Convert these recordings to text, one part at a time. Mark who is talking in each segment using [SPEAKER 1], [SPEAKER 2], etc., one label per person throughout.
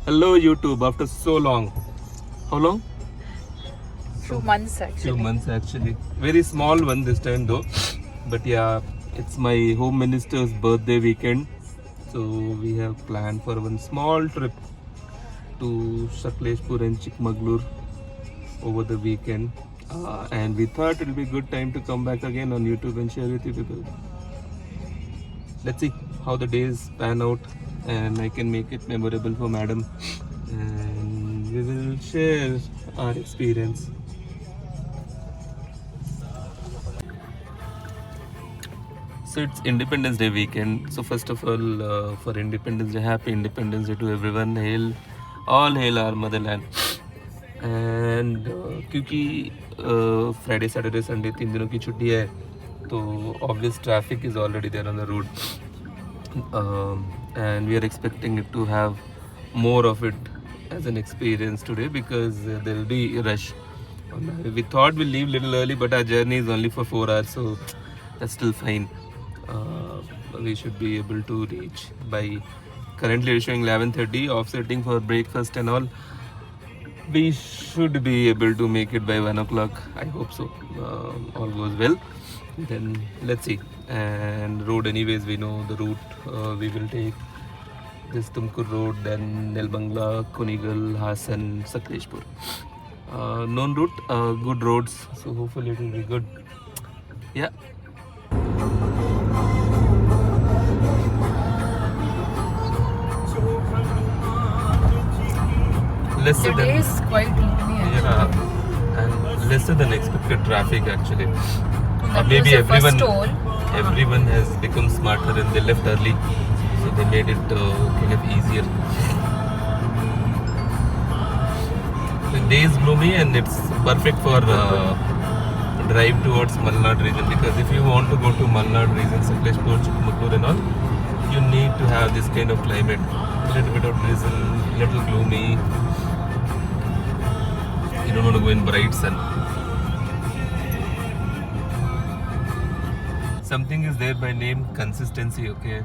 [SPEAKER 1] Hello YouTube, after so long. How long?
[SPEAKER 2] Few months
[SPEAKER 1] Few
[SPEAKER 2] actually.
[SPEAKER 1] months actually. Very small one this time though. But yeah, it's my home minister's birthday weekend. So we have planned for one small trip to Sakleshpur and Chikmagalur over the weekend. And we thought it will be a good time to come back again on YouTube and share with you people. Let's see how the days pan out and I can make it memorable for madam. And we will share our experience. So it's Independence Day weekend. So first of all, for Independence Day, happy Independence Day to everyone. All hail our motherland. And क्योंकि Friday Saturday Sunday 3 दिनों की छुट्टी है तो obvious traffic is already there on the road. And we are expecting it to have more of it as an experience today because there will be rush. We thought we'll leave little early, but our journey is only for 4 hours, so that's still fine. We should be able to reach by currently showing 11:30, offsetting for breakfast and all. We should be able to make it by 1 o'clock. I hope so. All goes well. Then let's see. And road, anyways, we know the route we will take. This Tumkur Road, then Nelbangla, Kunigal, Hassan, Sakleshpur. Known route, good roads. So hopefully it will be good. Yeah. Lesser
[SPEAKER 2] The day
[SPEAKER 1] than
[SPEAKER 2] is quite gloomy actually.
[SPEAKER 1] yeah, and lesser than expected traffic actually.
[SPEAKER 2] That
[SPEAKER 1] Maybe
[SPEAKER 2] was the first toll.
[SPEAKER 1] everyone has become smarter and they left early, so they made it kind of easier. The day is gloomy and it's perfect for drive towards Malnad region because if you want to go to Malnad region, Sakleshpur, Chikmagalur and all, you need to have this kind of climate. A little bit of drizzle, little gloomy. You don't want to go in bright sun. Something is there by name consistency, okay?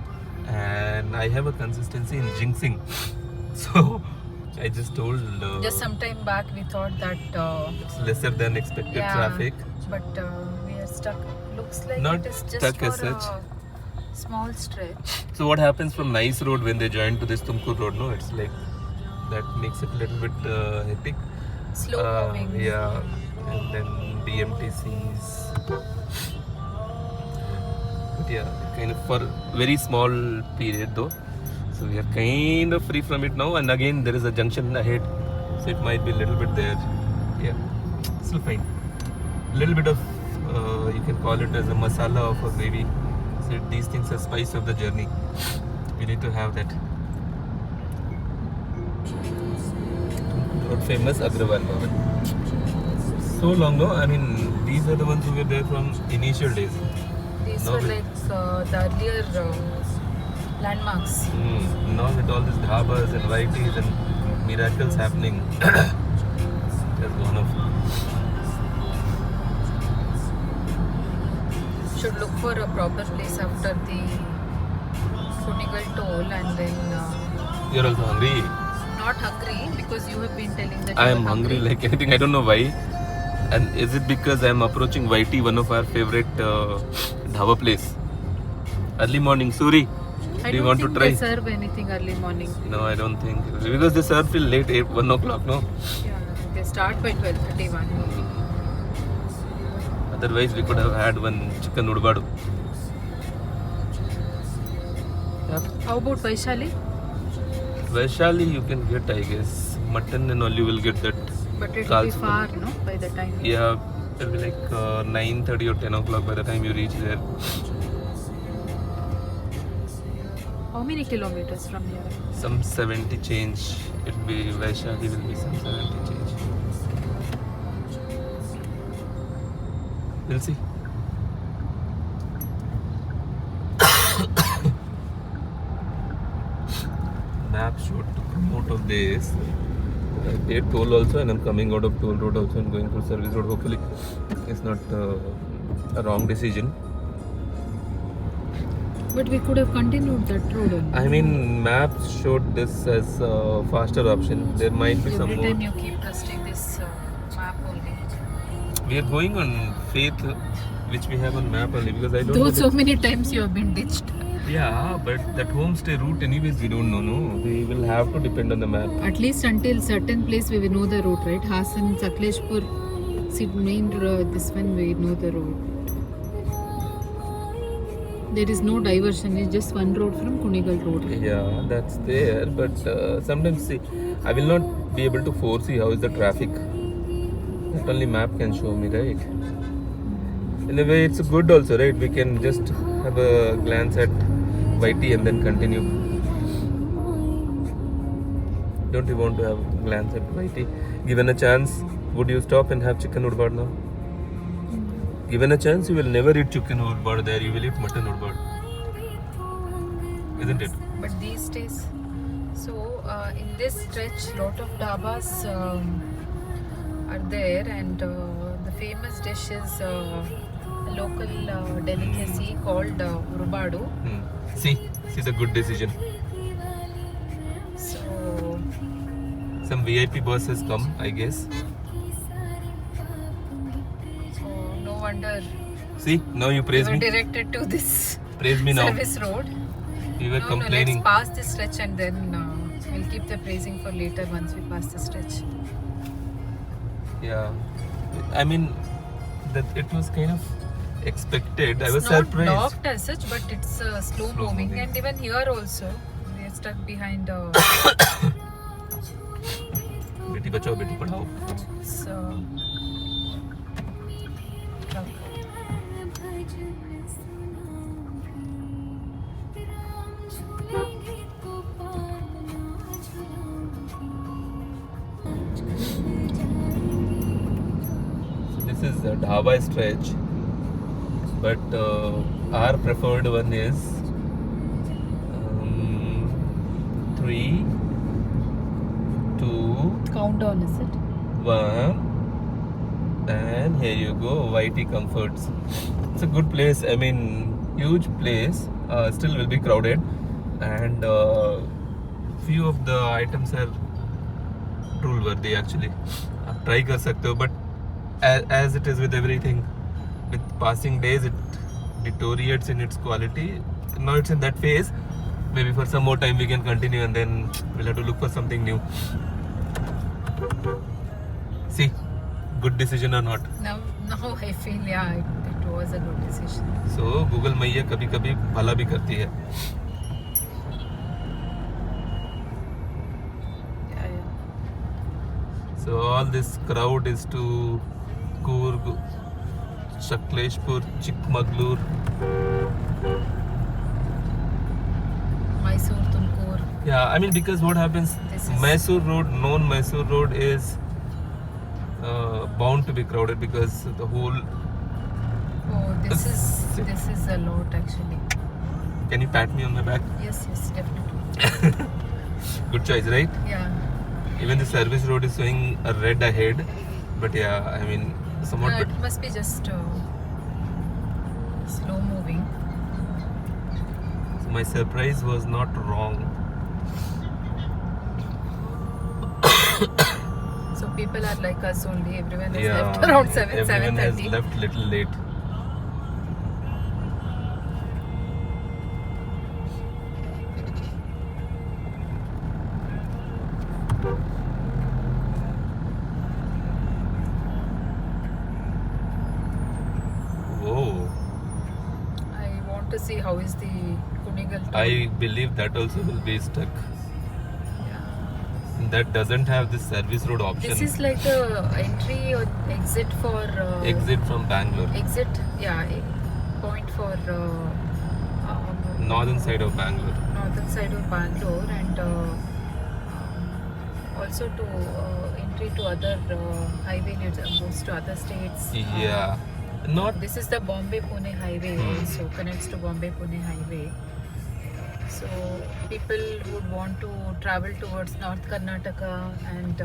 [SPEAKER 1] And I have a consistency in jinxing. So I just told
[SPEAKER 2] Just some time back we thought that
[SPEAKER 1] it's lesser than expected
[SPEAKER 2] yeah,
[SPEAKER 1] traffic.
[SPEAKER 2] but we are stuck. Looks like
[SPEAKER 1] Not
[SPEAKER 2] it is just
[SPEAKER 1] stuck
[SPEAKER 2] for
[SPEAKER 1] as such.
[SPEAKER 2] a small stretch.
[SPEAKER 1] So what happens from Nice Road when they join to this Tumkur Road? No, it's like that makes it a little bit hectic.
[SPEAKER 2] Slow moving.
[SPEAKER 1] Yeah, and then BMTCs. But yeah, kind of for very small period though. So we are kind of free from it now. And again, there is a junction ahead, so it might be a little bit there. Yeah, still fine. A little bit of you can call it as a masala of a gravy. So these things are spice of the journey. We need to have that. Road famous Agrawal Bhavan. So long, no? I mean, these are the ones who were there from initial days.
[SPEAKER 2] These
[SPEAKER 1] Now
[SPEAKER 2] were
[SPEAKER 1] with-
[SPEAKER 2] like the earlier landmarks.
[SPEAKER 1] Now with all these dhabas and varieties and miracles happening, there's one of
[SPEAKER 2] Should look for a proper place after the Kunigal toll and then
[SPEAKER 1] you're also hungry.
[SPEAKER 2] not hungry because you have been telling that
[SPEAKER 1] I
[SPEAKER 2] you
[SPEAKER 1] am
[SPEAKER 2] are
[SPEAKER 1] hungry like anything. I don't know why. And is it because I am approaching YT, one of our favorite dhaba place? Early morning, Suri.
[SPEAKER 2] I
[SPEAKER 1] Do you
[SPEAKER 2] don't
[SPEAKER 1] want
[SPEAKER 2] think
[SPEAKER 1] to try?
[SPEAKER 2] they serve anything early morning.
[SPEAKER 1] No, I don't think. Because they serve till late, 1 o'clock, no?
[SPEAKER 2] Yeah, they start by 12:31.
[SPEAKER 1] Otherwise, we could have had one chicken udbadu. Yep.
[SPEAKER 2] How about Vaishali?
[SPEAKER 1] Vaishali, you can get, I guess. Mutton and all, you will get that.
[SPEAKER 2] But it will be
[SPEAKER 1] Kalsupam.
[SPEAKER 2] far, no? By the time.
[SPEAKER 1] Yeah, it will be like 9:30 or 10 o'clock by the time you reach there.
[SPEAKER 2] How many kilometers from here?
[SPEAKER 1] Some 70 change. It will be Vaishali will be some 70 change. We'll see. Map showed to promote of this. I paid toll also and I'm coming out of toll road also and going through service road. Hopefully it's not a wrong decision.
[SPEAKER 2] But we could have continued that road only.
[SPEAKER 1] I mean, maps showed this as a faster option. There might be some
[SPEAKER 2] Every
[SPEAKER 1] more.
[SPEAKER 2] time you keep trusting this map only.
[SPEAKER 1] We are going on faith, which we have on map only, because I don't
[SPEAKER 2] Though
[SPEAKER 1] know.
[SPEAKER 2] so many times you have been ditched.
[SPEAKER 1] Yeah, but that homestay route, anyways, we don't know. No, we will have to depend on the map.
[SPEAKER 2] At least until certain place we will know the route, right? Hasan, Sakleshpur, main this one we know the road. There is no diversion. It's just one road from Kunigal Road.
[SPEAKER 1] Yeah, that's there, but sometimes see, I will not be able to foresee how is the traffic. That only map can show me, right? In a way, it's good also, right? We can just have a glance at YT and then continue. Don't you want to have a glance at YT? Given a chance, would you stop and have chicken udbad now? Given a chance, you will never eat chicken udbad there. You will eat mutton udbad, isn't it?
[SPEAKER 2] But these days, so in this stretch, lot of dhabas are there, and the famous dish is a local delicacy called rubadu.
[SPEAKER 1] See the good decision.
[SPEAKER 2] So
[SPEAKER 1] Some VIP bus has come, I guess.
[SPEAKER 2] no wonder
[SPEAKER 1] See, now you praise
[SPEAKER 2] we were
[SPEAKER 1] me.
[SPEAKER 2] directed to this
[SPEAKER 1] Praise me now.
[SPEAKER 2] service road.
[SPEAKER 1] You were
[SPEAKER 2] No,
[SPEAKER 1] complaining.
[SPEAKER 2] let's pass this stretch and then we'll keep the praising for later once we pass the stretch.
[SPEAKER 1] Yeah, I mean that it was kind of expected. I was
[SPEAKER 2] It's not
[SPEAKER 1] surprised.
[SPEAKER 2] blocked as such, but it's slow moving.
[SPEAKER 1] moving.
[SPEAKER 2] And even here also, we are stuck behind.
[SPEAKER 1] Beti bachao, beti padhao.
[SPEAKER 2] It's, truck.
[SPEAKER 1] So this is the dhaba stretch, but our preferred one is 3, 2,
[SPEAKER 2] Countdown, is it?
[SPEAKER 1] 1, and here you go, YT Comforts. It's a good place. I mean, huge place. Still will be crowded, and few of the items are drool worthy actually. आप try कर सकते हो, but as it is with everything, with passing days it deteriorates in its quality. Now it's in that phase. Maybe for some more time we can continue, and then we'll have to look for something new. See, good decision or not?
[SPEAKER 2] Now I feel it was a good decision.
[SPEAKER 1] So Google मैया कभी कभी भला भी करती है.
[SPEAKER 2] Yeah.
[SPEAKER 1] So all this crowd is to Coorg, Sakleshpur, Chikmagalur.
[SPEAKER 2] Mysore, Tumkur.
[SPEAKER 1] Yeah, I mean, because what happens,
[SPEAKER 2] This is-
[SPEAKER 1] Mysore Road, known Mysore Road is bound to be crowded because the whole.
[SPEAKER 2] Oh, this
[SPEAKER 1] Yes.
[SPEAKER 2] is a lot actually.
[SPEAKER 1] Can you pat me on my back?
[SPEAKER 2] Yes, definitely.
[SPEAKER 1] Good choice, right?
[SPEAKER 2] Yeah.
[SPEAKER 1] Even the service road is showing a red ahead, but yeah, I mean, somewhat.
[SPEAKER 2] No, it must be just slow moving.
[SPEAKER 1] So my surprise was not wrong.
[SPEAKER 2] So people are like us only. Everyone has
[SPEAKER 1] Yeah,
[SPEAKER 2] left around 7,
[SPEAKER 1] everyone has
[SPEAKER 2] 7:30.
[SPEAKER 1] left little late. Whoa.
[SPEAKER 2] I want to see how is the Kunigal toll.
[SPEAKER 1] I believe that also will be stuck.
[SPEAKER 2] Yeah.
[SPEAKER 1] That doesn't have this service road option.
[SPEAKER 2] This is like the entry or exit for
[SPEAKER 1] Exit from Bangalore.
[SPEAKER 2] exit. Yeah, point for
[SPEAKER 1] Northern side of Bangalore.
[SPEAKER 2] northern side of Bangalore, and also to entry to other highway that goes to other states.
[SPEAKER 1] Yeah. Not.
[SPEAKER 2] This is the Bombay-Pune highway also, connects to Bombay-Pune highway. So people would want to travel towards North Karnataka and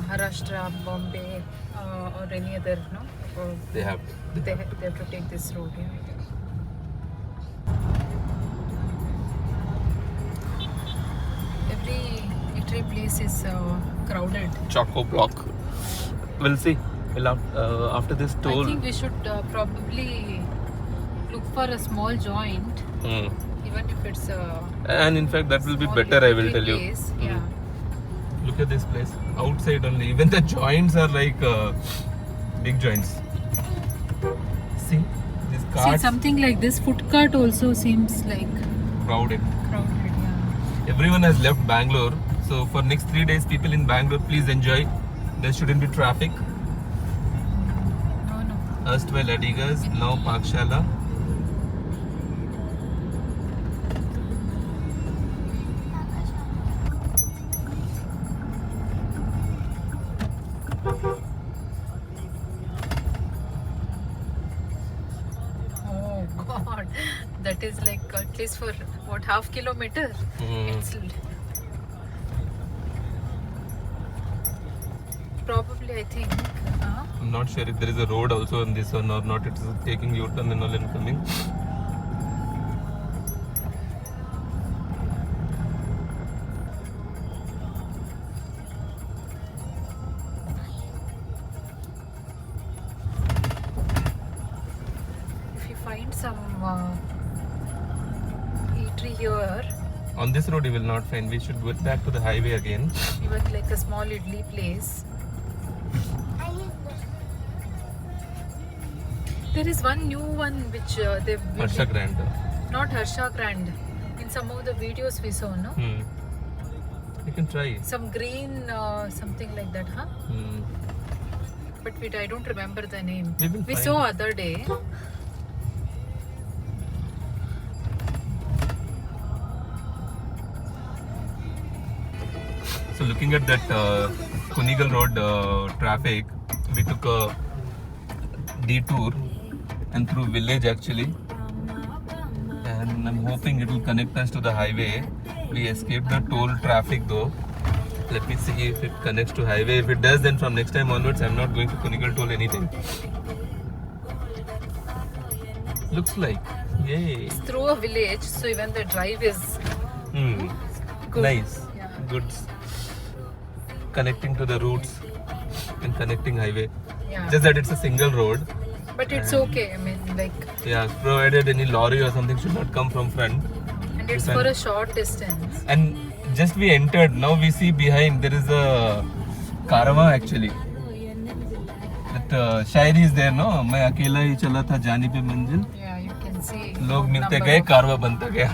[SPEAKER 2] Maharashtra, Bombay, or any other, no?
[SPEAKER 1] They have.
[SPEAKER 2] They have to take this road. Yeah. entry place is crowded.
[SPEAKER 1] Choco Block. We'll see. We'll after this toll.
[SPEAKER 2] I think we should probably look for a small joint, even if it's a
[SPEAKER 1] And in fact, that will be
[SPEAKER 2] small
[SPEAKER 1] better. I will
[SPEAKER 2] entry
[SPEAKER 1] tell you.
[SPEAKER 2] place. Yeah.
[SPEAKER 1] Look at this place. Outside only. Even the joints are like big joints. See these
[SPEAKER 2] See,
[SPEAKER 1] carts.
[SPEAKER 2] something like this food cart also seems like
[SPEAKER 1] Crowded.
[SPEAKER 2] crowded. Yeah.
[SPEAKER 1] Everyone has left Bangalore. So for next 3 days, people in Bangalore, please enjoy. There shouldn't be traffic.
[SPEAKER 2] No.
[SPEAKER 1] Erstwhile Adigas, now Pakshala.
[SPEAKER 2] Oh God, that is like at least for what, half kilometer? It's probably, I think.
[SPEAKER 1] I'm not sure if there is a road also on this one or not. It is taking U-turn and all and coming.
[SPEAKER 2] If you find some eatery here,
[SPEAKER 1] On this road you will not find. We should go back to the highway again.
[SPEAKER 2] even like a small idli place. There is one new one which they've
[SPEAKER 1] Harsha Grand.
[SPEAKER 2] not Harsha Grand. In some of the videos we saw, no?
[SPEAKER 1] You can try.
[SPEAKER 2] Some green something like that, huh? But wait, I don't remember the name.
[SPEAKER 1] We will
[SPEAKER 2] We
[SPEAKER 1] find
[SPEAKER 2] saw
[SPEAKER 1] it.
[SPEAKER 2] other day.
[SPEAKER 1] So looking at that Kunigal Road traffic, we took a detour and through village actually, and I'm hoping it will connect us to the highway. We escaped the toll traffic though. Let me see if it connects to highway. If it does, then from next time onwards I'm not going to Kunigal toll anything. Looks like, yay.
[SPEAKER 2] It's through a village, so even the drive is good.
[SPEAKER 1] Nice,
[SPEAKER 2] Yeah.
[SPEAKER 1] good. Connecting to the routes and connecting highway.
[SPEAKER 2] Yeah.
[SPEAKER 1] Just that it's a single road.
[SPEAKER 2] But it's okay. I mean, like,
[SPEAKER 1] Yeah, provided any lorry or something should not come from front.
[SPEAKER 2] and it's
[SPEAKER 1] You
[SPEAKER 2] for
[SPEAKER 1] can-
[SPEAKER 2] a short distance.
[SPEAKER 1] And just we entered, now we see behind there is a caravan actually. That Shayari is there, no? मैं अकेला ही चला था जाने पे मंजिल.
[SPEAKER 2] Yeah, you can see.
[SPEAKER 1] लोग मिलते
[SPEAKER 2] number
[SPEAKER 1] गए,
[SPEAKER 2] of-
[SPEAKER 1] कारवा बनता गया.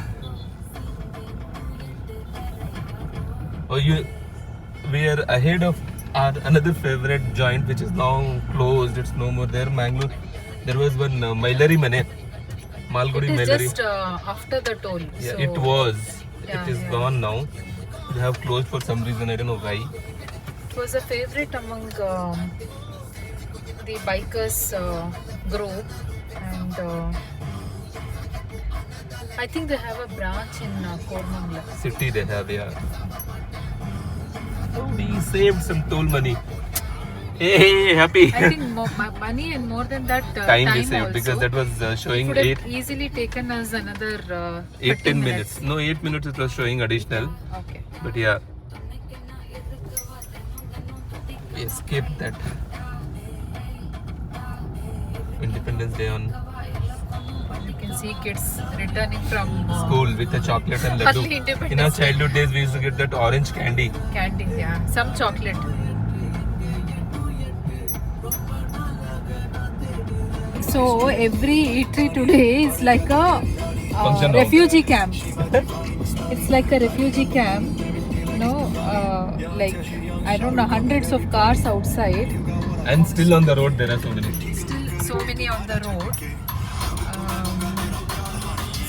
[SPEAKER 1] Oh, we are ahead of our another favorite joint which is now closed. It's no more there. Mangalore, there was one Mailari Mane, Malgudi
[SPEAKER 2] It is
[SPEAKER 1] Mailari.
[SPEAKER 2] just after the toll.
[SPEAKER 1] Yeah,
[SPEAKER 2] so
[SPEAKER 1] it was.
[SPEAKER 2] Yeah,
[SPEAKER 1] It is
[SPEAKER 2] yeah.
[SPEAKER 1] gone now. They have closed for some reason. I don't know why.
[SPEAKER 2] It was a favorite among the bikers group, and I think they have a branch in Kormangla.
[SPEAKER 1] City they have, yeah. Oh, we saved some toll money. Hey, happy.
[SPEAKER 2] I think money and more than that
[SPEAKER 1] Time we
[SPEAKER 2] also.
[SPEAKER 1] saved because that was showing
[SPEAKER 2] It would
[SPEAKER 1] 8
[SPEAKER 2] have easily taken us another
[SPEAKER 1] 10 minutes. No, 8 minutes it was showing additional.
[SPEAKER 2] Okay.
[SPEAKER 1] But yeah, we escaped that. Independence Day on
[SPEAKER 2] You can see kids returning from
[SPEAKER 1] school with a chocolate and
[SPEAKER 2] Early
[SPEAKER 1] laddu.
[SPEAKER 2] Independence
[SPEAKER 1] In our
[SPEAKER 2] Day.
[SPEAKER 1] childhood days, we used to get that orange candy.
[SPEAKER 2] candy. Yeah, some chocolate. So every eatery today is like a
[SPEAKER 1] Function hall.
[SPEAKER 2] refugee camp. It's like a refugee camp. You know, like I don't know, hundreds of cars outside.
[SPEAKER 1] And still on the road, there are so many.
[SPEAKER 2] Still so many on the road.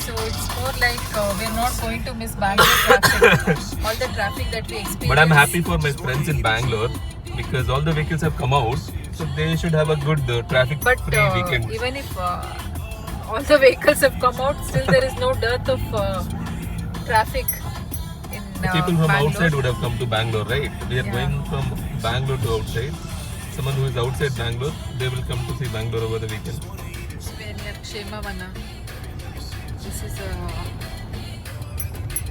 [SPEAKER 2] So it's more like we're not going to miss Bangalore traffic. All the traffic that we experience.
[SPEAKER 1] But I'm happy for my friends in Bangalore because all the vehicles have come out. So they should have a good traffic
[SPEAKER 2] But
[SPEAKER 1] free weekend.
[SPEAKER 2] even if all the vehicles have come out, still there is no dearth of traffic in
[SPEAKER 1] The people from
[SPEAKER 2] Bangalore.
[SPEAKER 1] outside would have come to Bangalore, right? We are
[SPEAKER 2] Yeah.
[SPEAKER 1] going from Bangalore to outside. Someone who is outside Bangalore, they will come to see Bangalore over the weekend.
[SPEAKER 2] We're near Kshemavana. This is a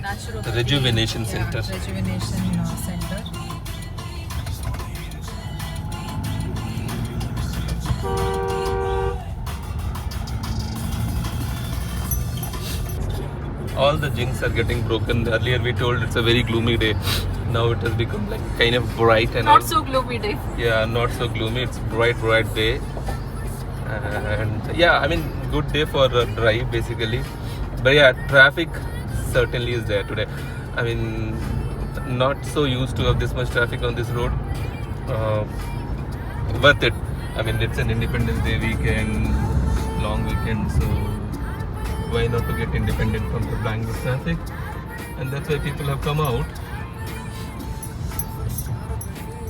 [SPEAKER 2] naturopathy.
[SPEAKER 1] Rejuvenation Center.
[SPEAKER 2] Rejuvenation Center.
[SPEAKER 1] All the jinx are getting broken. Earlier we told it's a very gloomy day. Now it has become like kind of bright and
[SPEAKER 2] Not so gloomy day.
[SPEAKER 1] yeah, not so gloomy. It's bright day. And yeah, I mean, good day for a drive basically. But yeah, traffic certainly is there today. I mean, not so used to have this much traffic on this road. Worth it. I mean, it's an Independence Day weekend, long weekend, so why not to get independent from the Bangalore traffic? And that's why people have come out.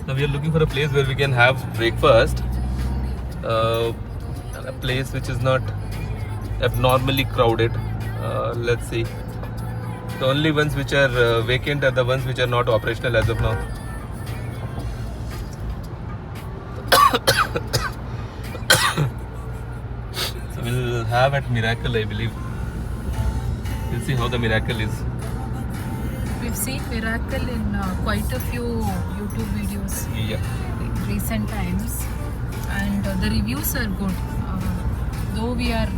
[SPEAKER 1] Now we are looking for a place where we can have breakfast. A place which is not abnormally crowded. Let's see. The only ones which are vacant are the ones which are not operational as of now. So we'll have at Miracle, I believe. We'll see how the Miracle is.
[SPEAKER 2] We've seen Miracle in quite a few YouTube videos
[SPEAKER 1] Yeah.
[SPEAKER 2] in recent times, and the reviews are good. Though we are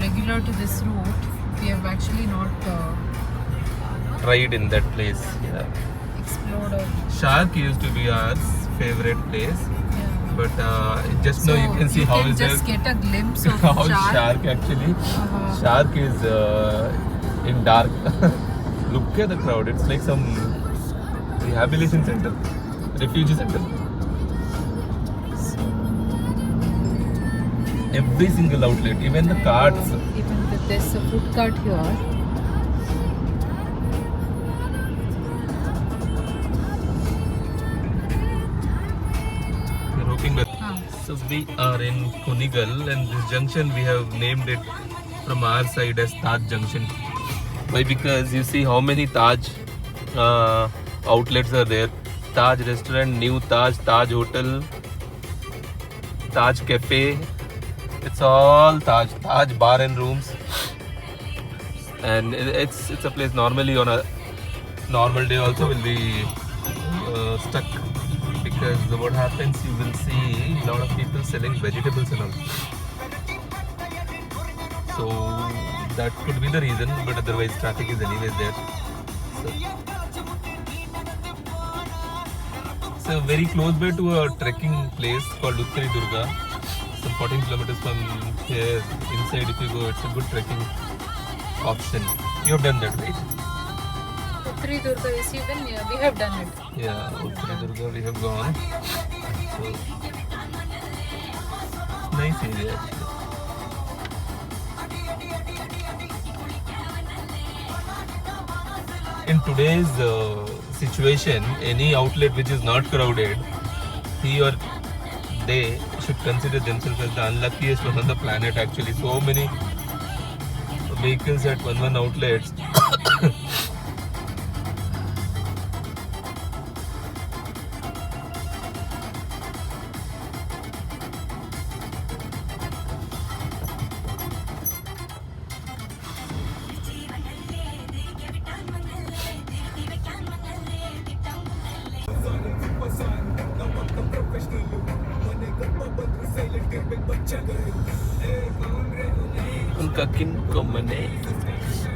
[SPEAKER 2] regular to this route, we have actually not
[SPEAKER 1] Tried in that place. Yeah.
[SPEAKER 2] explored or
[SPEAKER 1] Shark used to be our favorite place,
[SPEAKER 2] yeah.
[SPEAKER 1] but just now you can see how is
[SPEAKER 2] just
[SPEAKER 1] there.
[SPEAKER 2] get a glimpse of
[SPEAKER 1] How
[SPEAKER 2] shark.
[SPEAKER 1] actually.
[SPEAKER 2] Uh-huh.
[SPEAKER 1] Shark is in dark. Look at the crowd. It's like some rehabilitation center, refugee center. Every single outlet, even the carts.
[SPEAKER 2] There's a food cart here.
[SPEAKER 1] We're hoping that. So we are in Kunigal, and this junction we have named it from our side as Taj Junction. Why? Because you see how many Taj outlets are there. Taj Restaurant, New Taj, Taj Hotel, Taj Cafe. It's all Taj. Taj Bar and Rooms. And it's a place normally on a normal day also will be stuck, because what happens, you will see a lot of people selling vegetables and all. So that could be the reason, but otherwise traffic is anyways there. So very close by to a trekking place called Uttari Durga. Some 14 kilometers from here. Inside if you go, it's a good trekking option. You have done that, right?
[SPEAKER 2] Uttari Durga is even we have done it.
[SPEAKER 1] Yeah, Uttari Durga we have gone. So nice area actually. In today's situation, any outlet which is not crowded, he or they should consider themselves as the unluckiest one on the planet actually. So many vehicles at one outlets.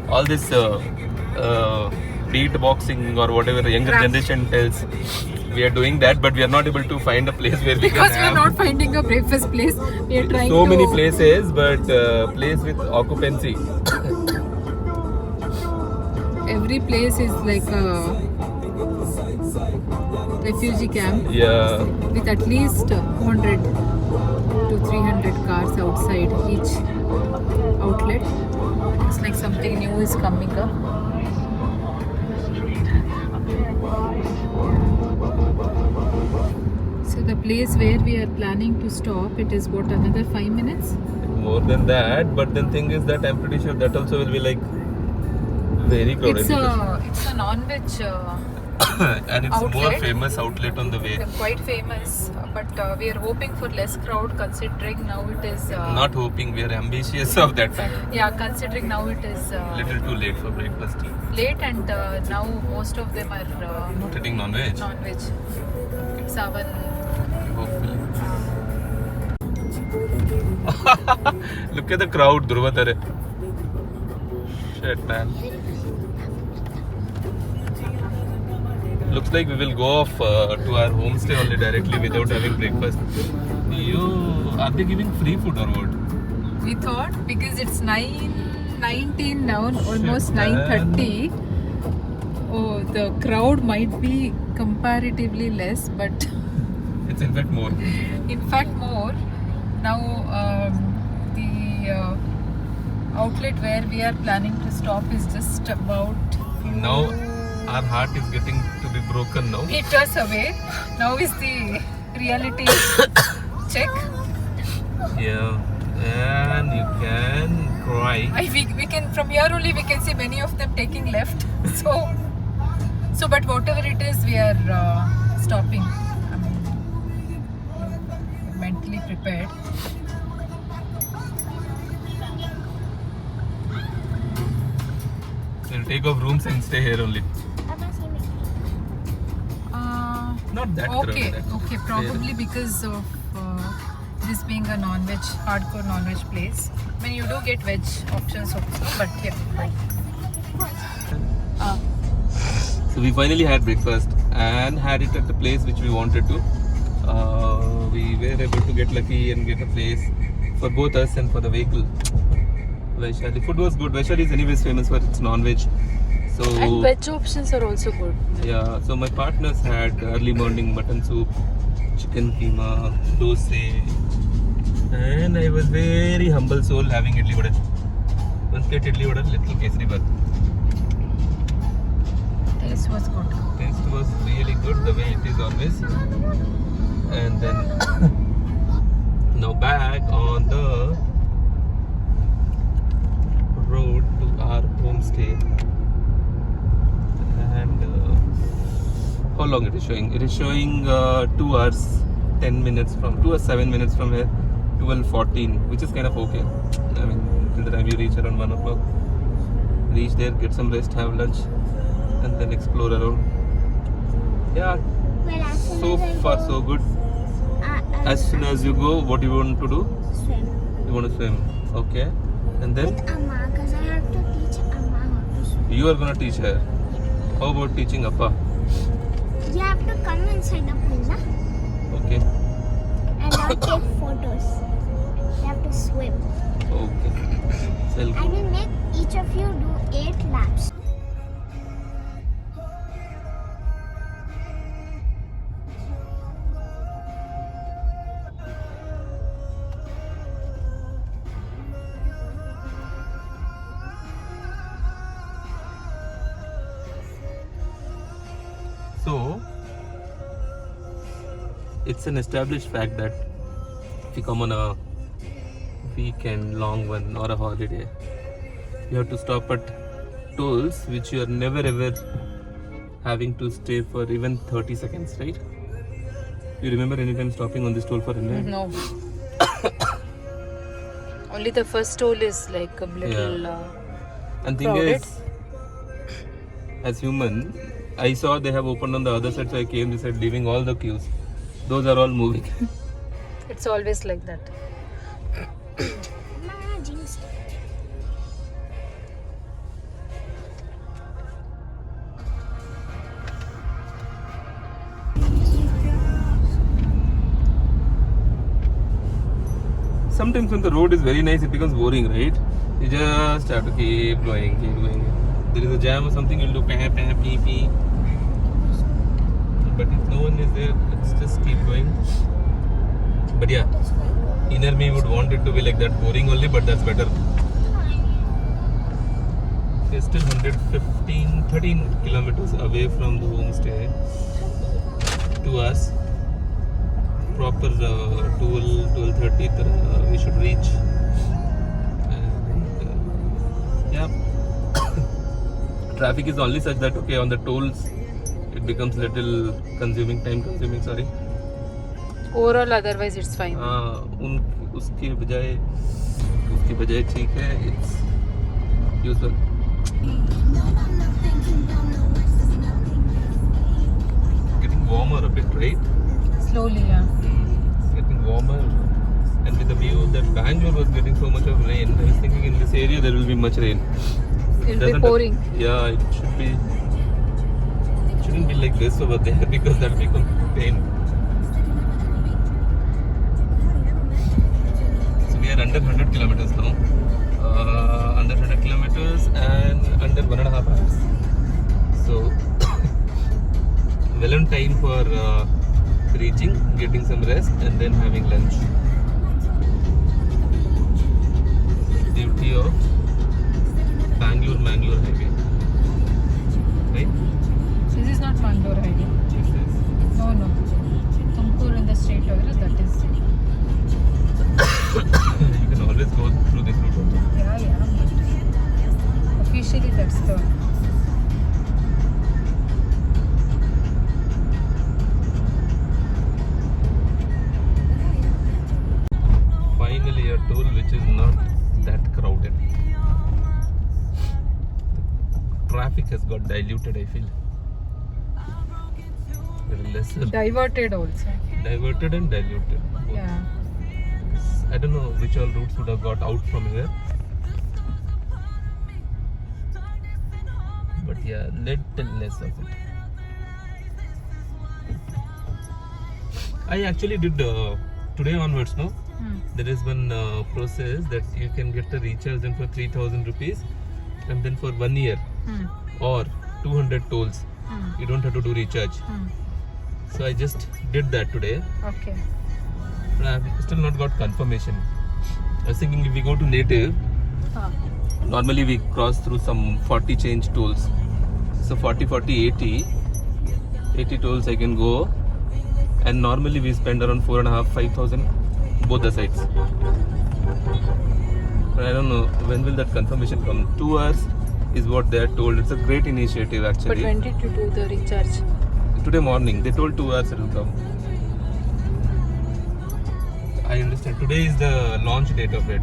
[SPEAKER 1] All this beatboxing or whatever the younger generation tells, we are doing that, but we are not able to find a place where we
[SPEAKER 2] Because
[SPEAKER 1] can
[SPEAKER 2] we are
[SPEAKER 1] have
[SPEAKER 2] not finding a breakfast place. We are trying
[SPEAKER 1] so
[SPEAKER 2] to
[SPEAKER 1] many places, but place with occupancy.
[SPEAKER 2] Every place is like a refugee camp
[SPEAKER 1] Yeah.
[SPEAKER 2] with at least 100 to 300 cars outside each outlet. It's like something new is coming up. So the place where we are planning to stop, it is what, another 5 minutes?
[SPEAKER 1] More than that, but then thing is that I'm pretty sure that also will be like very crowded.
[SPEAKER 2] It's a non-veg
[SPEAKER 1] and it's more
[SPEAKER 2] Outlet.
[SPEAKER 1] famous outlet on the way.
[SPEAKER 2] They're quite famous, but we are hoping for less crowd considering now it is.
[SPEAKER 1] Not hoping, we are ambitious of that fact.
[SPEAKER 2] Yeah, considering now it is
[SPEAKER 1] Little too late for breakfast.
[SPEAKER 2] late and now most of them are
[SPEAKER 1] Not eating non-veg.
[SPEAKER 2] non-veg. 7.
[SPEAKER 1] Hopefully. Look at the crowd, Dhruvatare. Shit, man. Looks like we will go off to our homestay only directly without having breakfast. Are they giving free food or what?
[SPEAKER 2] We thought because it's 9:19 now, almost
[SPEAKER 1] Shit, man.
[SPEAKER 2] 9:30. Oh, the crowd might be comparatively less, but
[SPEAKER 1] It's in fact more.
[SPEAKER 2] in fact more. Now the outlet where we are planning to stop is just about
[SPEAKER 1] Now our heart is getting to be broken now.
[SPEAKER 2] meters away. Now is the reality check.
[SPEAKER 1] Yeah. And you can cry.
[SPEAKER 2] We can from here only we can see many of them taking left. So but whatever it is, we are stopping. I mean, mentally prepared.
[SPEAKER 1] We'll take off rooms and stay here only. Not that
[SPEAKER 2] Okay,
[SPEAKER 1] crowded.
[SPEAKER 2] okay, probably because of this being a non-veg, hardcore non-veg place. I mean, you do get veg options also, but yeah.
[SPEAKER 1] So we finally had breakfast and had it at the place which we wanted to. We were able to get lucky and get a place for both us and for the vehicle. Vaishali. Food was good. Vaishali is anyways famous for its non-veg. So
[SPEAKER 2] And veg options are also good.
[SPEAKER 1] yeah, so my partners had early morning mutton soup, chicken keema, dosa, and I was very humble soul having idli vada. One plate idli vada, little kesari bath.
[SPEAKER 2] Taste was good.
[SPEAKER 1] Taste was really good the way it is always. And then now back on the road to our homestay. And how long it is showing? It is showing 2 hours 10 minutes from 2 hours 7 minutes from here, 12:14, which is kind of okay. I mean, till the time you reach around 1 o'clock, reach there, get some rest, have lunch, and then explore around. Yeah, so far so good. As soon as you go, what do you want to do?
[SPEAKER 3] Swim
[SPEAKER 1] You want to swim, okay? And then
[SPEAKER 3] with Amma because I have to teach Amma how to swim.
[SPEAKER 1] you are gonna teach her. How about teaching Appa?
[SPEAKER 3] You have to come inside the pool, huh?
[SPEAKER 1] Okay,
[SPEAKER 3] And I'll take photos. You have to swim.
[SPEAKER 1] okay. So
[SPEAKER 3] I will make each of you do 8 laps.
[SPEAKER 1] So, it's an established fact that if you come on a weekend, long one, or a holiday, you have to stop at tolls which you are never ever having to stay for even 30 seconds, right? You remember any time stopping on this toll for a minute?
[SPEAKER 2] No. Only the first toll is like a little.
[SPEAKER 1] And thing
[SPEAKER 2] Crowded?
[SPEAKER 1] is, as human, I saw they have opened on the other side, so I came this side, leaving all the queues. Those are all moving.
[SPEAKER 2] It's always like that.
[SPEAKER 3] Mama jinxed.
[SPEAKER 1] Sometimes when the road is very nice, it becomes boring, right? You just have to keep going, keep going. There is a jam or something, you'll do pah, pah, pee, pee. But if no one is there, let's just keep going. But yeah, inner me would want it to be like that, boring only, but that's better. We're still 13 kilometers away from the homestay to us. Proper 12:30 we should reach. And yeah, traffic is only such that okay, on the tolls it becomes little time consuming. Sorry.
[SPEAKER 2] Overall, otherwise it's fine.
[SPEAKER 1] उसके बजाय ठीक है. It's usual. Getting warmer a bit, right?
[SPEAKER 2] Slowly, yeah.
[SPEAKER 1] It's getting warmer, and with the view that Bangalore was getting so much of rain, I was thinking in this area there will be much rain.
[SPEAKER 2] It'll be
[SPEAKER 1] Doesn't
[SPEAKER 2] pouring.
[SPEAKER 1] Yeah, it shouldn't be like this over there because that'll become pain. So we are under 100 kilometers now. Under 100 kilometers and under 1.5 hours. So well on time for reaching, getting some rest, and then having lunch. Beauty of Bangalore highway, right?
[SPEAKER 2] This is not Mangalore highway.
[SPEAKER 1] This is.
[SPEAKER 2] No. Tumkur in the state of it, that is.
[SPEAKER 1] You can always go through this route also.
[SPEAKER 2] Yeah. But officially, that's the.
[SPEAKER 1] Finally, a toll which is not that crowded. The traffic has got diluted, I feel. There is lesser
[SPEAKER 2] Diverted also.
[SPEAKER 1] diverted and diluted. Both.
[SPEAKER 2] Yeah.
[SPEAKER 1] I don't know which all routes would have got out from here. But yeah, little less of it. I actually did today onwards, no? There is one process that you can get a recharge then for 3,000 rupees and then for 1 year or 200 tolls. You don't have to do recharge. So I just did that today.
[SPEAKER 2] Okay.
[SPEAKER 1] But I have still not got confirmation. I was thinking if we go to native, normally we cross through some 40 change tolls. So 80 tolls I can go, and normally we spend around 4,500-5,000 both the sides. But I don't know when will that confirmation come. 2 hours is what they are told. It's a great initiative
[SPEAKER 2] But
[SPEAKER 1] actually.
[SPEAKER 2] when did you do the recharge?
[SPEAKER 1] Today morning they told 2 hours it will come. I understand. Today is the launch date of it.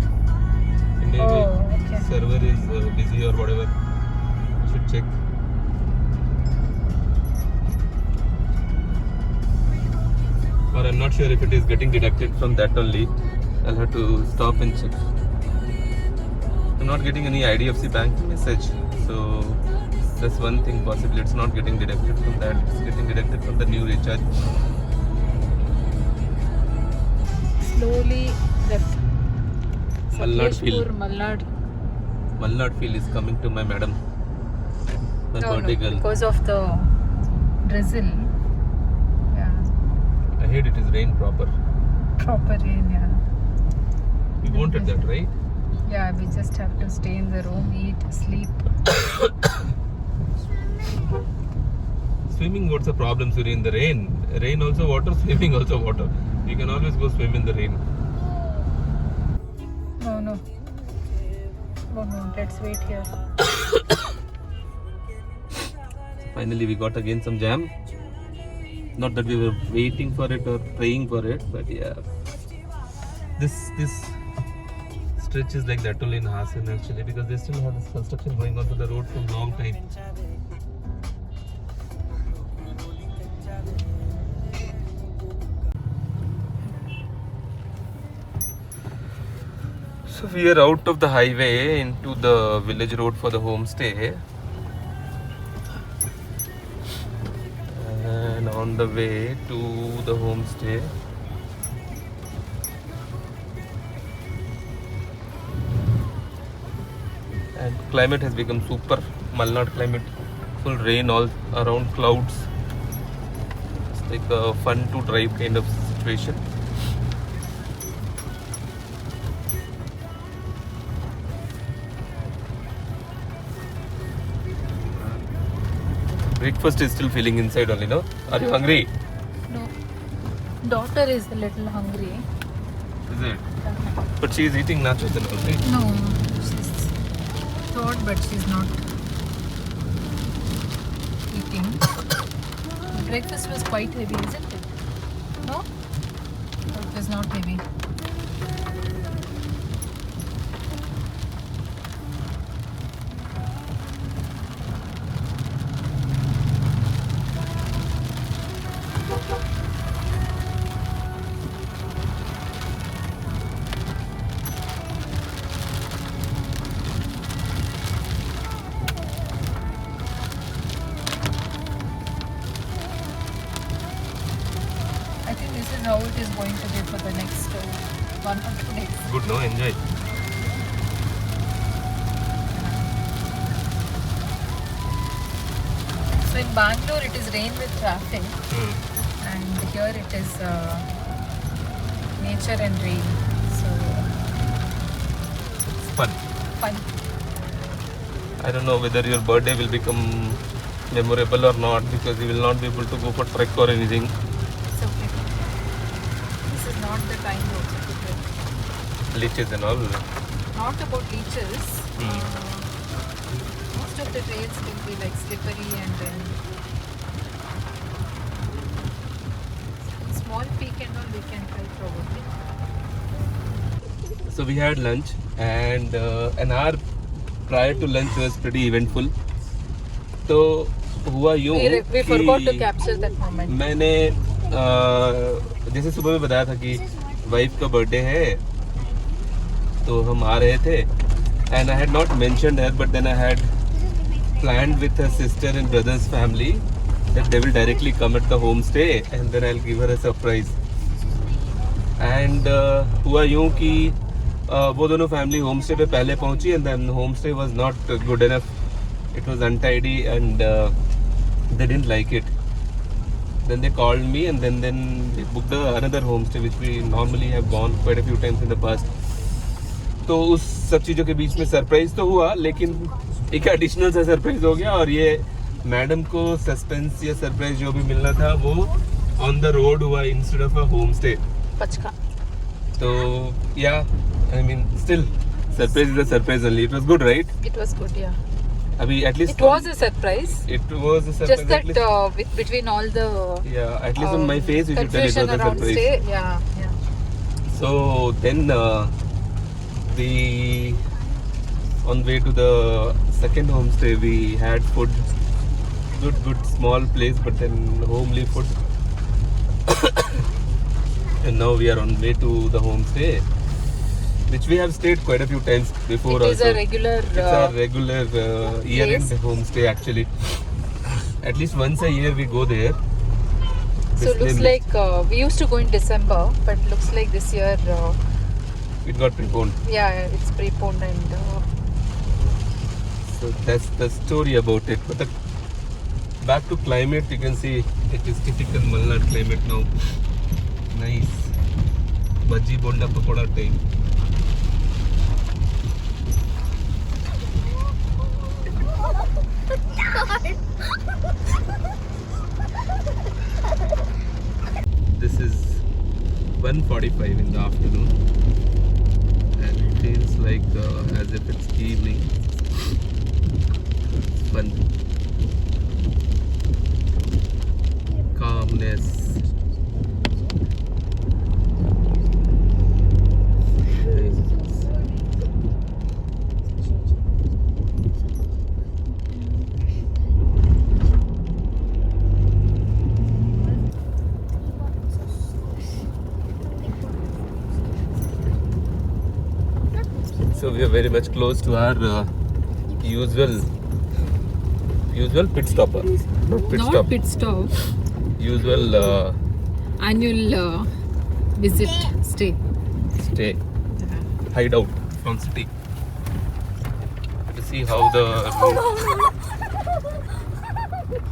[SPEAKER 1] Maybe
[SPEAKER 2] okay.
[SPEAKER 1] server is busy or whatever. Should check. Or I'm not sure if it is getting deducted from that only. I'll have to stop and check. I'm not getting any IDFC bank message. So that's one thing possibly. It's not getting deducted from that. It's getting deducted from the new recharge.
[SPEAKER 2] Slowly left.
[SPEAKER 1] Malnad field.
[SPEAKER 2] Malnad.
[SPEAKER 1] Malnad field is coming to my madam. My
[SPEAKER 2] No,
[SPEAKER 1] birthday girl.
[SPEAKER 2] because of the drizzle. Yeah.
[SPEAKER 1] I heard it is rain proper.
[SPEAKER 2] Proper rain, yeah.
[SPEAKER 1] We wanted that, right?
[SPEAKER 2] Yeah, we just have to stay in the room, eat, sleep.
[SPEAKER 1] Swimming, what's the problem, Suri, in the rain? Rain also water, swimming also water. You can always go swim in the rain.
[SPEAKER 2] No, let's wait here.
[SPEAKER 1] Finally, we got again some jam. Not that we were waiting for it or praying for it, but yeah. This stretch is like that only in Hassan actually, because they still have this construction going on to the road for a long time. So we are out of the highway into the village road for the homestay. And on the way to the homestay, and climate has become super Malnad climate, full rain all around, clouds. It's like a fun to drive kind of situation. Breakfast is still feeling inside only, no? Are you hungry?
[SPEAKER 2] No. Daughter is a little hungry.
[SPEAKER 1] Is it? But she is eating nachos and all, right?
[SPEAKER 2] No, she's thought, but she's not eating. breakfast was quite heavy, isn't it? No? Or it was not heavy. I think this is how it is going to be for the next 1 or 2 days.
[SPEAKER 1] Good, no? Enjoy.
[SPEAKER 2] So in Bangalore it is rain with traffic, and here it is nature and rain. So
[SPEAKER 1] It's fun.
[SPEAKER 2] fun.
[SPEAKER 1] I don't know whether your birthday will become memorable or not, because you will not be able to go for trek or anything.
[SPEAKER 2] It's okay. This is not the time also to trek.
[SPEAKER 1] Leeches and all.
[SPEAKER 2] Not about leeches.
[SPEAKER 1] Hmm.
[SPEAKER 2] Most of the trails will be like slippery, and then small peak and all we can try probably.
[SPEAKER 1] So we had lunch, and an hour prior to lunch was pretty eventful. तो हुआ यूं
[SPEAKER 2] We forgot to
[SPEAKER 1] कि
[SPEAKER 2] capture that moment.
[SPEAKER 1] मैंने जैसे सुबह में बताया था कि वाइफ का बर्थडे है, तो हम आ रहे थे, and I had not mentioned her, but then I had planned with her sister and brother's family that they will directly come at the homestay, and then I'll give her a surprise. And हुआ यूं कि वो दोनों family home stay पे पहले पहुंची, and then home stay was not good enough. It was untidy and they didn't like it. Then they called me, and then they booked another homestay which we normally have gone quite a few times in the past. तो उस सब चीज़ों के बीच में surprise तो हुआ, लेकिन एक एडिशनल सा सरप्राइज हो गया, और ये मैडम को सस्पेंस या सरप्राइज जो भी मिलना था वो ऑन द रोड हुआ instead of a home stay.
[SPEAKER 2] Pachka.
[SPEAKER 1] तो या I mean still surprise is a surprise only. It was good, right?
[SPEAKER 2] It was good, yeah.
[SPEAKER 1] अभी at least
[SPEAKER 2] It was a surprise.
[SPEAKER 1] it was a surprise.
[SPEAKER 2] Just that between all the
[SPEAKER 1] yeah, at least on my face you should tell it
[SPEAKER 2] confusion
[SPEAKER 1] was a
[SPEAKER 2] around
[SPEAKER 1] surprise.
[SPEAKER 2] stay. Yeah.
[SPEAKER 1] So then we on way to the second homestay we had food, good small place, but then homely food. And now we are on way to the homestay, which we have stayed quite a few times before.
[SPEAKER 2] It is
[SPEAKER 1] also.
[SPEAKER 2] a regular.
[SPEAKER 1] It's a regular year-end homestay actually. At least once a year we go there.
[SPEAKER 2] So
[SPEAKER 1] This
[SPEAKER 2] looks
[SPEAKER 1] name-
[SPEAKER 2] like we used to go in December, but looks like this year,
[SPEAKER 1] it got preponed.
[SPEAKER 2] yeah, it's preponed, and
[SPEAKER 1] So that's the story about it. But back to climate, you can see it is typical Malnad climate now. Nice. Bhaji bonda pakoda time. This is 1:45 in the afternoon, and it feels like as if it's evening. Fun. Calmness. So we are very much close to our usual pit stopper. Not pit stop.
[SPEAKER 2] pit stop,
[SPEAKER 1] Usual
[SPEAKER 2] annual visit stay.
[SPEAKER 1] stay. Hideout from city. To see how the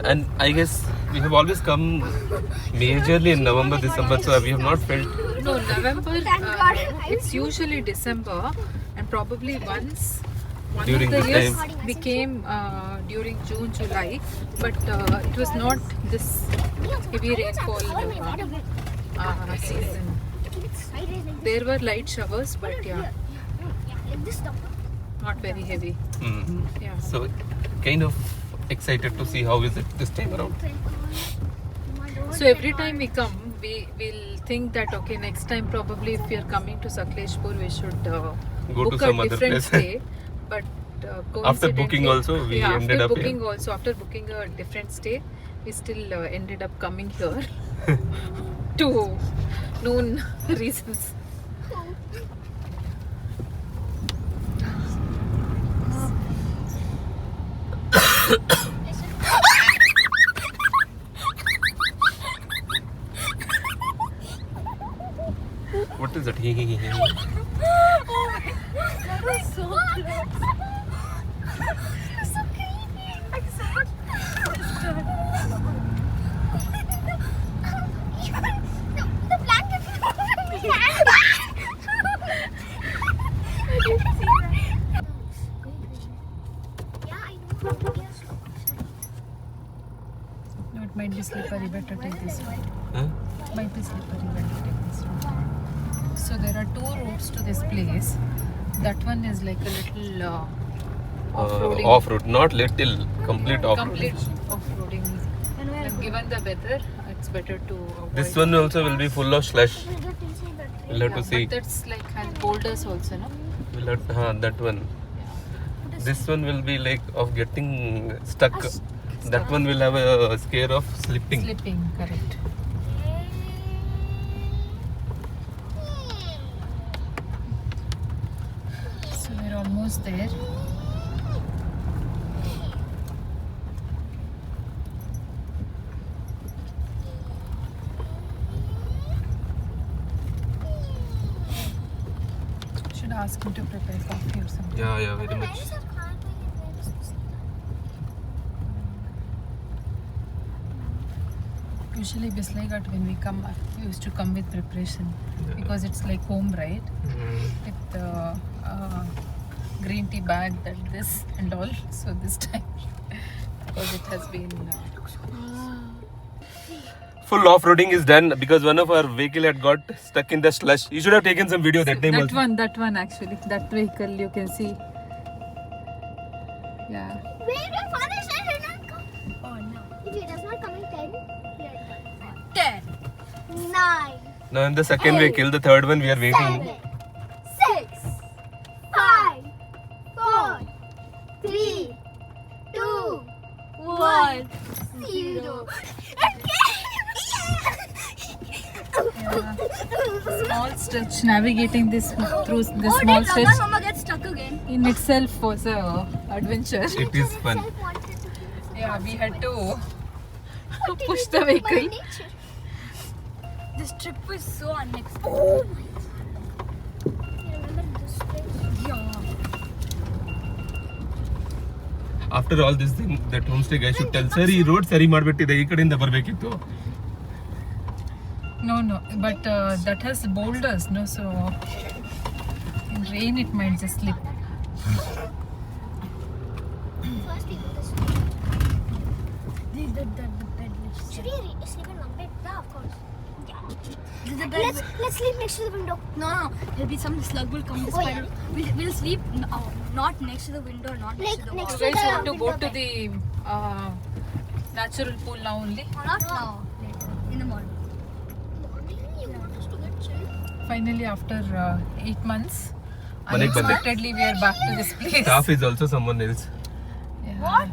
[SPEAKER 1] and I guess we have always come majorly in November, December, so we have not felt.
[SPEAKER 2] No, November. It's usually December, and probably one
[SPEAKER 1] During
[SPEAKER 2] of the
[SPEAKER 1] this
[SPEAKER 2] years
[SPEAKER 1] time.
[SPEAKER 2] we came during June, July, but it was not this heavy rainfall season. There were light showers, but yeah, not very heavy. Yeah.
[SPEAKER 1] So kind of excited to see how is it this time around.
[SPEAKER 2] So every time we come, we'll think that okay, next time probably if we are coming to Sakleshpur, we should
[SPEAKER 1] Go
[SPEAKER 2] book
[SPEAKER 1] to some
[SPEAKER 2] a
[SPEAKER 1] other
[SPEAKER 2] different
[SPEAKER 1] place.
[SPEAKER 2] stay. But
[SPEAKER 1] After booking
[SPEAKER 2] coincidentally-
[SPEAKER 1] also, we
[SPEAKER 2] yeah,
[SPEAKER 1] ended
[SPEAKER 2] after
[SPEAKER 1] up
[SPEAKER 2] booking
[SPEAKER 1] here.
[SPEAKER 2] also after booking a different stay, we still ended up coming here to known reasons.
[SPEAKER 1] What is that?
[SPEAKER 3] That was so close. So creepy. The blanket. Yeah, I know. Yes.
[SPEAKER 2] No, it might be slippery. Better take this one.
[SPEAKER 1] Huh?
[SPEAKER 2] Might be slippery. Better take this one. So there are two routes to this place. That one is like a little off-roading.
[SPEAKER 1] Off-road, not little, complete off-road.
[SPEAKER 2] Complete off-roading. And given the weather, it's better to avoid.
[SPEAKER 1] This one also will be full of slush. We'll have to see.
[SPEAKER 2] But that's like has boulders also, no?
[SPEAKER 1] We'll have, that one. This one will be like of getting stuck. That one will have a scare of slipping.
[SPEAKER 2] Slipping, correct. So we're almost there. Should ask him to prepare coffee or something.
[SPEAKER 1] Yeah, very much.
[SPEAKER 2] Usually Bislaigat when we come, we used to come with preparation because it's like home, right? With green tea bag, that this and all. So this time, because it has been
[SPEAKER 1] Full off-roading is done because one of our vehicle had got stuck in the slush. You should have taken some video that time also.
[SPEAKER 2] that one actually, that vehicle you can see. Yeah.
[SPEAKER 3] Wait, my father said it not come. Oh no. If it does not come in 10, we are done. 10. 9.
[SPEAKER 1] Now in the second vehicle, the third one we are waiting.
[SPEAKER 3] 7. 6. 5. 4. 3. 2. 1. 0.
[SPEAKER 2] Yeah. Small stretch, navigating this through this small stretch
[SPEAKER 3] Mama gets stuck again.
[SPEAKER 2] in itself was a adventure.
[SPEAKER 1] It is fun.
[SPEAKER 2] Yeah, we had to push the vehicle.
[SPEAKER 3] This trip was so unexpected. Oh my God. You remember this place? Yeah.
[SPEAKER 1] After all this thing, that homestay guy should tell, sir, ಈ road ಸರಿ ಮಾಡ್ಬಿಟ್ಟಿದೆ ಈ ಕಡೆಯಿಂದ ಬರಬೇಕಿತ್ತು.
[SPEAKER 2] No, but that has boulders, no, so in rain it might just slip.
[SPEAKER 3] First we go this way. The bed. Should we sleep in one bed? Yeah, of course. Yeah. Let's sleep next to the window.
[SPEAKER 4] No, there'll be some slug will come.
[SPEAKER 3] Oh, yeah.
[SPEAKER 4] We'll sleep not next to the window, not next to the
[SPEAKER 3] Next
[SPEAKER 4] wall.
[SPEAKER 2] You guys
[SPEAKER 3] the
[SPEAKER 2] want to go
[SPEAKER 3] window
[SPEAKER 2] to the natural pool now only?
[SPEAKER 4] Not now. Later. In the morning.
[SPEAKER 3] You want us to get chill?
[SPEAKER 2] Finally, after 8 months,
[SPEAKER 1] ಮನೆಗ್ ಬಂದೆ.
[SPEAKER 2] unexpectedly we are back to this place.
[SPEAKER 1] Staff is also someone else.
[SPEAKER 2] Yeah.
[SPEAKER 4] What?